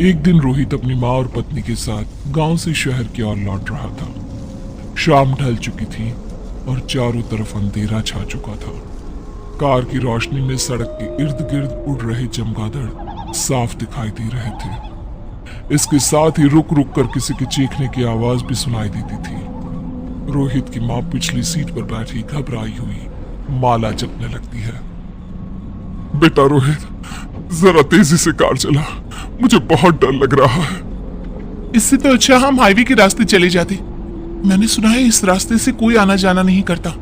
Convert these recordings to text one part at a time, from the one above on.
एक दिन रोहित अपनी माँ और पत्नी के साथ गांव से शहर की ओर लौट रहा था। शाम ढल चुकी थी और चारों तरफ अंधेरा छा चुका था। कार की रोशनी में सड़क के इर्द गिर्द उड़ रहे चमगादड़ साफ दिखाई दे रहे थे। इसके साथ ही रुक रुक कर किसी के चीखने की आवाज भी सुनाई देती थी। रोहित की माँ पिछली सीट पर बैठी घबराई हुई माला जपने लगती है। बेटा रोहित, जरा तेजी से कार चला, मुझे बहुत डर लग रहा है। इससे तो अच्छा हम हाईवे के रास्ते चले जाते। मैंने सुना है इस रास्ते से कोई आना जाना नहीं करता।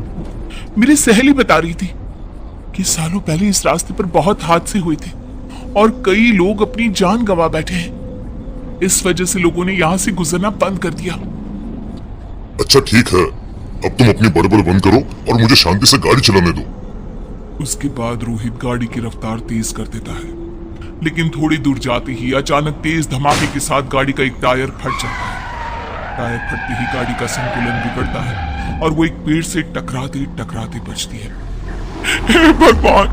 मेरी सहेली बता रही थी कि सालों पहले इस रास्ते पर बहुत हादसे हुए थे और कई लोग अपनी जान गंवा बैठे हैं। इस वजह से लोगों ने यहाँ से गुजरना बंद कर दिया। अच्छा ठीक है, अब तुम अपनी बड़बड़ बंद करो और मुझे शांति से गाड़ी चलाने दो। उसके बाद रोहित गाड़ी की रफ्तार तेज कर देता है, लेकिन थोड़ी दूर जाते ही अचानक तेज धमाके के साथ गाड़ी का एक टायर फट जाता है। टायर फटते ही गाड़ी का संतुलन बिगड़ता है और वो एक पेड़ से टकराते टकराते बचती है। हे भगवान,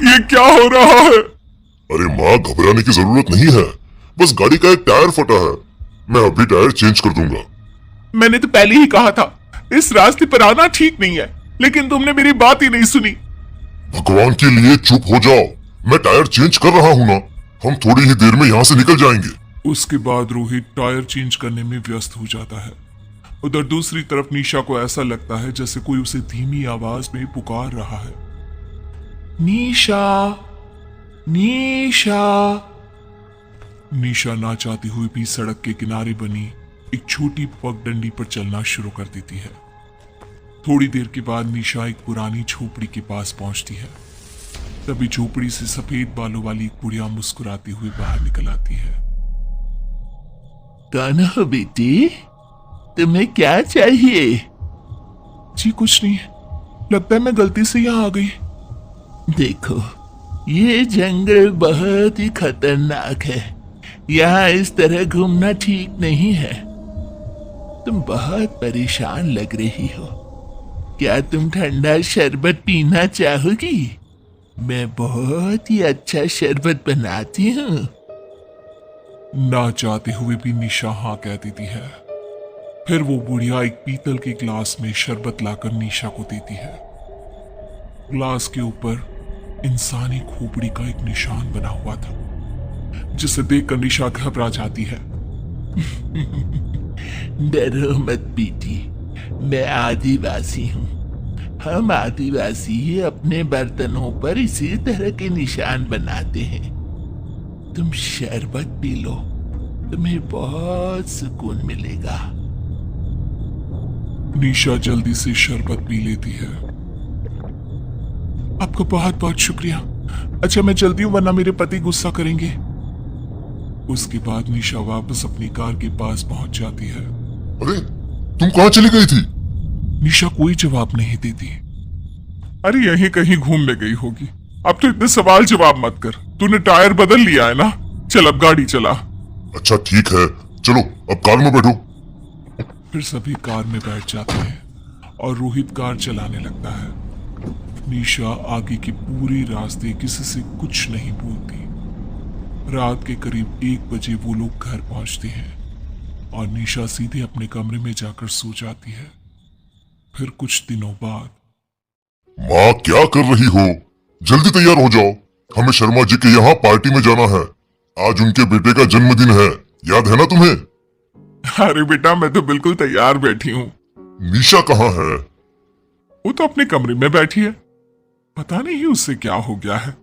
ये क्या हो रहा है? अरे माँ, घबराने की जरूरत नहीं है, बस गाड़ी का एक टायर फटा है। मैं अभी टायर चेंज कर दूंगा। मैंने तो पहले ही कहा था इस रास्ते पर आना ठीक नहीं है, लेकिन तुमने मेरी बात ही नहीं सुनी। भगवान के लिए चुप हो जाओ, मैं टायर चेंज कर रहा हूँ ना। हम थोड़ी ही देर में यहाँ से निकल जाएंगे। उसके बाद रोहित टायर चेंज करने में व्यस्त हो जाता है। उधर दूसरी तरफ निशा को ऐसा लगता है जैसे कोई उसे धीमी आवाज में पुकार रहा है। निशा, निशा। निशा ना चाहती हुई भी सड़क के किनारे बनी एक छोटी पगडंडी पर चलना शुरू कर देती है। थोड़ी देर के बाद निशा एक पुरानी झोपड़ी के पास पहुंचती है। तभी झोपड़ी से सफेद बालों वाली एक बुढ़िया मुस्कुराती हुई बाहर निकल आती है। कौन हो बेटी? तुम्हें क्या चाहिए? जी कुछ नहीं, लगता है मैं गलती से यहाँ आ गई। देखो, ये जंगल बहुत ही खतरनाक है। यहाँ इस तरह घूमना ठीक नहीं है। तुम बहुत परेशान लग रही हो। क्या तुम ठंडा शरबत पीना चाहोगी? मैं बहुत ही अच्छा शरबत बनाती हूँ। ना चाहते हुए भी निशा हाँ कह देती है। फिर वो बुढ़िया एक पीतल के ग्लास में शरबत लाकर निशा को देती है। ग्लास के ऊपर इंसानी खोपड़ी का एक निशान बना हुआ था, जिसे देखकर निशा घबरा जाती है। डरो मत बेटी, मैं आदिवासी हूँ। हम आदिवासी अपने बर्तनों पर इसी तरह के निशान बनाते हैं। तुम शरबत पी लो, तुम्हें बहुत सुकून मिलेगा। निशा जल्दी से शरबत पी लेती है। आपका बहुत बहुत शुक्रिया। अच्छा मैं जल्दी हूं वरना मेरे पति गुस्सा करेंगे। उसके बाद निशा वापस अपनी कार के पास पहुंच जाती है। अरे तुम कहाँ चली गई थी? निशा कोई जवाब नहीं देती। अरे यहीं कहीं घूमने गई होगी। अब तो इतने सवाल जवाब मत कर। तूने टायर बदल लिया है ना? चल अब गाड़ी चला। अच्छा ठीक है, चलो अब कार में बैठो। फिर सभी कार में बैठ जाते हैं और रोहित कार चलाने लगता है। निशा आगे के पूरे रास्ते किसी से कुछ नहीं बोलती। रात के करीब 1 बजे वो लोग घर पहुंचते हैं और निशा सीधे अपने कमरे में जाकर सो जाती है। फिर कुछ दिनों बाद। माँ क्या कर रही हो? जल्दी तैयार हो जाओ, हमें शर्मा जी के यहाँ पार्टी में जाना है। आज उनके बेटे का जन्मदिन है, याद है ना तुम्हें? अरे बेटा, मैं तो बिल्कुल तैयार बैठी हूँ। निशा कहाँ है? वो तो अपने कमरे में बैठी है। पता नहीं उससे क्या हो गया है।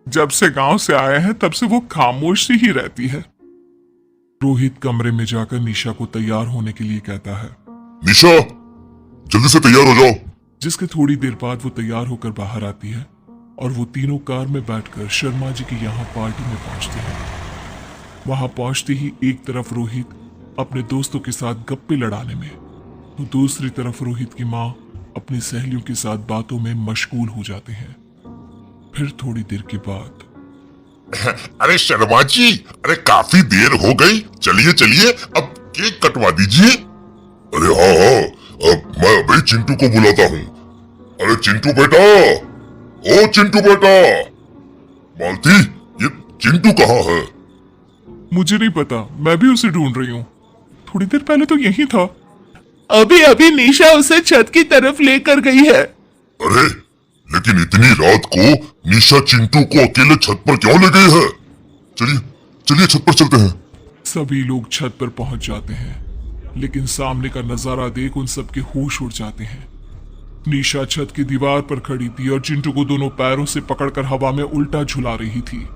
जब से गांव से आए हैं तब से वो खामोश ही रहती है। रोहित कमरे में जाकर निशा को तैयार होने के लिए कहता है। निशा जल्दी से तैयार हो जाओ। जिसके थोड़ी देर बाद वो तैयार होकर बाहर आती है और वो तीनों कार में बैठकर शर्मा जी के यहाँ पार्टी में पहुंचते हैं। वहां पहुंचते ही एक तरफ रोहित अपने दोस्तों के साथ गप्पे लड़ाने में, तो दूसरी तरफ रोहित की माँ अपनी सहेलियों के साथ बातों में मशगूल हो जाते हैं। फिर थोड़ी देर के बाद। अरे शर्मा जी, अरे काफी देर हो गई, चलिए चलिए अब केक कटवा दीजिए। अरे हाँ, अब मैं अभी चिंटू को बुलाता हूँ। अरे चिंटू बेटा, ओ चिंटू बेटा। मालती, ये चिंटू कहाँ है? मुझे नहीं पता, मैं भी उसे ढूंढ रही हूँ। थोड़ी देर पहले तो यही था। अभी अभी निशा उसे छत की तरफ लेकर गई है। अरे लेकिन इतनी रात को निशा चिंटू को अकेले छत पर क्यों ले गई है? चलिए चलिए छत पर चलते हैं। सभी लोग छत पर पहुंच जाते हैं, लेकिन सामने का नजारा देख उन सबके होश उड़ जाते हैं। निशा छत की दीवार पर खड़ी थी और चिंटू को दोनों पैरों से पकड़कर हवा में उल्टा झुला रही थी।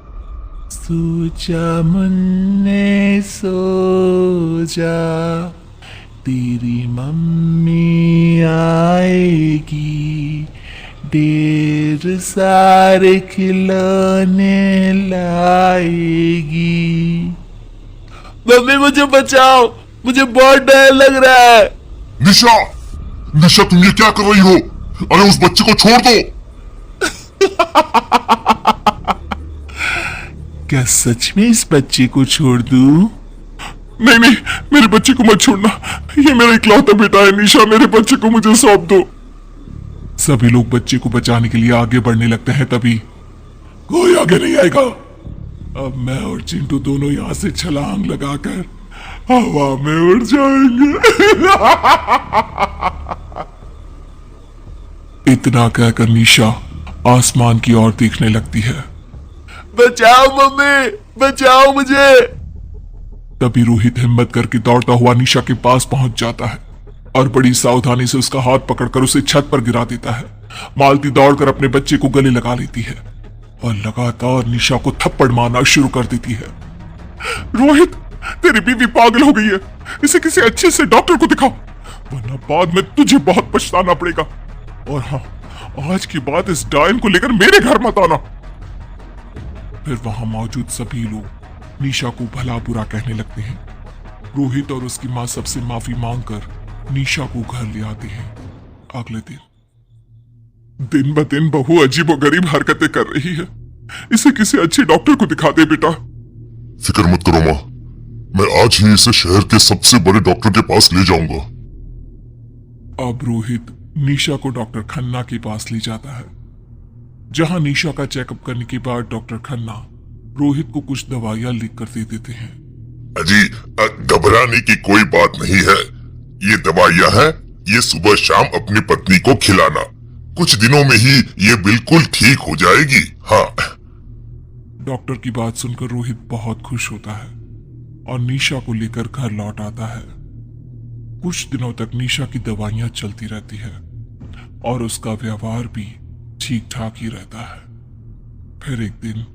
सो जा मुन्ने सो जा, तेरी मम्मी आएगी, ढेर सारे खिलौने लाएगी। मम्मी मुझे बचाओ, मुझे बहुत डर लग रहा है। निशा निशा तुम ये क्या कर रही हो? अरे उस बच्चे को छोड़ दो। क्या सच में इस बच्चे को छोड़ दूं? नहीं नहीं, मेरे बच्चे को मत छोड़ना, ये मेरा इकलौता बेटा है। निशा, मेरे बच्चे को मुझे सौंप दो। सभी लोग बच्चे को बचाने के लिए आगे बढ़ने लगते हैं, तभी कोई आगे नहीं आएगा। अब मैं और चिंटू दोनों यहां से छलांग लगाकर हवा में उड़ जाएंगे। इतना कहकर निशा आसमान की ओर देखने लगती है। बचाओ मम्मी, बचाओ मुझे। तभी रोहित हिम्मत करके दौड़ता हुआ निशा के पास पहुंच जाता है और बड़ी सावधानी से उसका हाथ पकड़कर उसे छत पर गिरा देता है। मालती दौड़कर अपने बच्चे को गले लगा लेती है और लगातार निशा को थप्पड़ मारना शुरू कर देती है। रोहित, तेरी बीवी पागल हो गई है, इसे किसी अच्छे से डॉक्टर को दिखाओ, वरना बाद में तुझे बहुत पछताना पड़ेगा। और हाँ, आज की बात इस डायन को लेकर मेरे घर मत आना। फिर वहां मौजूद सभी लोग निशा को भला बुरा कहने लगते हैं। रोहित और उसकी मां सबसे माफी मांगकर निशा को घर ले आते हैं। अगले दिन ब दिन बहू अजीबोगरीब हरकतें कर रही है, इसे किसी अच्छे डॉक्टर को दिखा दे बेटा। फिक्र मत करो माँ, मैं आज ही इसे शहर के सबसे बड़े डॉक्टर के पास ले जाऊंगा। अब रोहित निशा को डॉक्टर खन्ना के पास ले जाता है, जहां निशा का चेकअप करने के बाद डॉक्टर खन्ना रोहित को कुछ दवाइयां लिख कर दे देते हैं। अजी घबराने की कोई बात नहीं है, ये दवाइयां है, ये सुबह शाम अपनी पत्नी को खिलाना, कुछ दिनों में ही ये बिल्कुल ठीक हो जाएगी। हाँ। डॉक्टर की बात सुनकर रोहित बहुत खुश होता है और निशा को लेकर घर लौट आता है। कुछ दिनों तक निशा की दवाइयां चलती रहती है और उसका व्यवहार भी ठीक ठाक ही रहता है। फिर एक दिन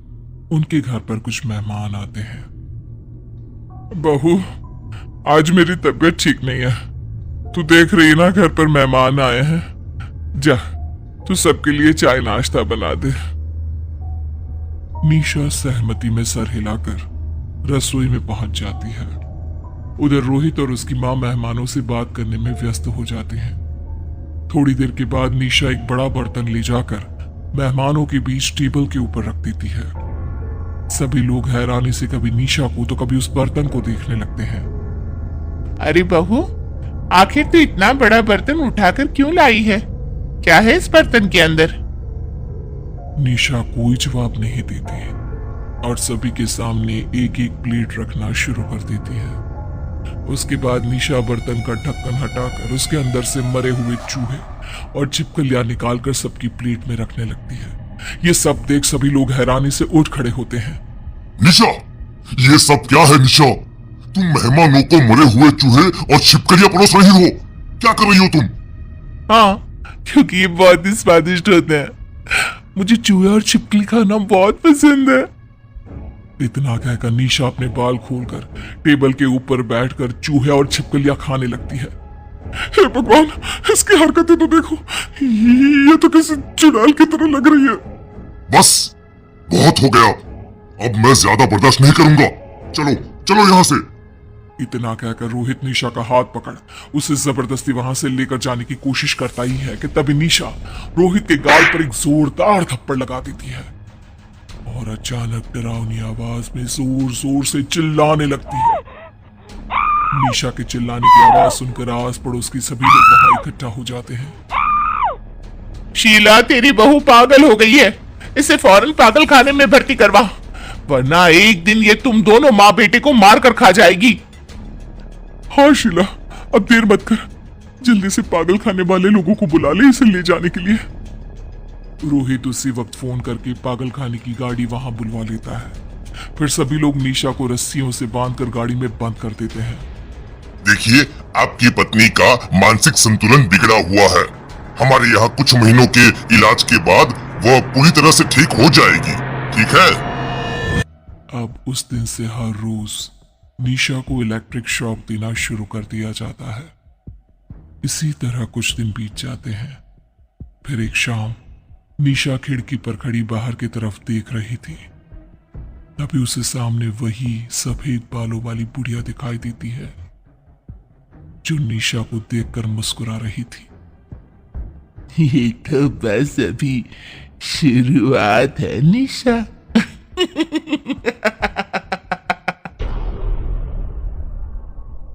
उनके घर पर कुछ मेहमान आते हैं। बहू, आज मेरी तबीयत ठीक नहीं है, तू देख रही ना घर पर मेहमान आए हैं, जा तू सबके लिए चाय नाश्ता बना दे। निशा सहमति में सर हिलाकर रसोई में पहुंच जाती है। उधर रोहित और उसकी मां मेहमानों से बात करने में व्यस्त हो जाते हैं। थोड़ी देर के बाद निशा एक बड़ा बर्तन ले जाकर मेहमानों के बीच टेबल के ऊपर रख देती है। सभी लोग हैरानी से कभी निशा को तो कभी उस बर्तन को देखने लगते हैं। अरे बहू, आखिर तू इतना बड़ा बर्तन उठाकर क्यों लाई है? क्या है इस बर्तन के अंदर? निशा कोई जवाब नहीं देती और सभी के सामने एक एक प्लेट रखना शुरू कर देती है। उसके बाद निशा बर्तन का ढक्कन हटाकर उसके अंदर से मरे हुए चूहे और छिपकलियां निकालकर सबकी प्लेट में रखने लगती है। ये सब देख सभी लोग हैरानी से उठ खड़े होते हैं। निशा, ये सब क्या है? निशा, तुम मेहमानों को मरे हुए चूहे और छिपकलियां परोस रही हो, क्या कर रही हो तुम? हाँ, क्योंकि ये बहुत ही स्वादिष्ट होते हैं, मुझे चूहे और छिपकली खाना बहुत पसंद है। इतना कहकर निशा अपने बाल खोलकर टेबल के ऊपर बैठकर चूहे और छिपकलियां खाने लगती है। हे भगवान, इसकी हरकतें तो देखो, ये तो किसी चुड़ैल की तरह लग रही है। बस, बहुत हो गया, अब मैं ज्यादा बर्दाश्त नहीं करूंगा, चलो चलो यहाँ से। इतना कहकर रोहित निशा का हाथ पकड़ उसे जबरदस्ती वहां से लेकर जाने की कोशिश करता ही है कि तभी निशा रोहित के गाल पर एक जोरदार थप्पड़ लगा देती है और अचानक डरावनी आवाज में जोर जोर से चिल्लाने लगती है। निशा के चिल्लाने की आवाज सुनकर आस पड़ोस की सभी लोग वहां इकट्ठा हो जाते हैं। शीला, तेरी बहू पागल हो गई है, इसे फौरन पागल खाने में भर्ती करवा। वरना एक दिन ये तुम दोनों माँ बेटे को मार कर खा जाएगी। हाँ शीला, अब देर मत कर, जल्दी से पागल खाने वाले लोगों को बुला ले इसे ले जाने के लिए। रोहित उसी वक्त फोन करके पागल खाने की गाड़ी वहां बुलवा लेता है। फिर सभी लोग निशा को रस्सियों से बांधकर गाड़ी में बंद कर देते हैं। देखिए, आपकी पत्नी का मानसिक संतुलन बिगड़ा हुआ है। हमारे यहाँ कुछ महीनों के इलाज के बाद वह पूरी तरह से ठीक हो जाएगी, ठीक है? अब उस दिन से हर रोज निशा को इलेक्ट्रिक शॉक देना शुरू कर दिया जाता है। इसी तरह कुछ दिन बीत जाते हैं। फिर एक शाम निशा खिड़की पर खड़ी बाहर की तरफ देख रही थी। तभी उसे सामने वही सफेद बालों वाली बुढ़िया दिखाई देती है जो निशा को देखकर मुस्कुरा रही थी। ये तो बस अभी शुरुआत है निशा।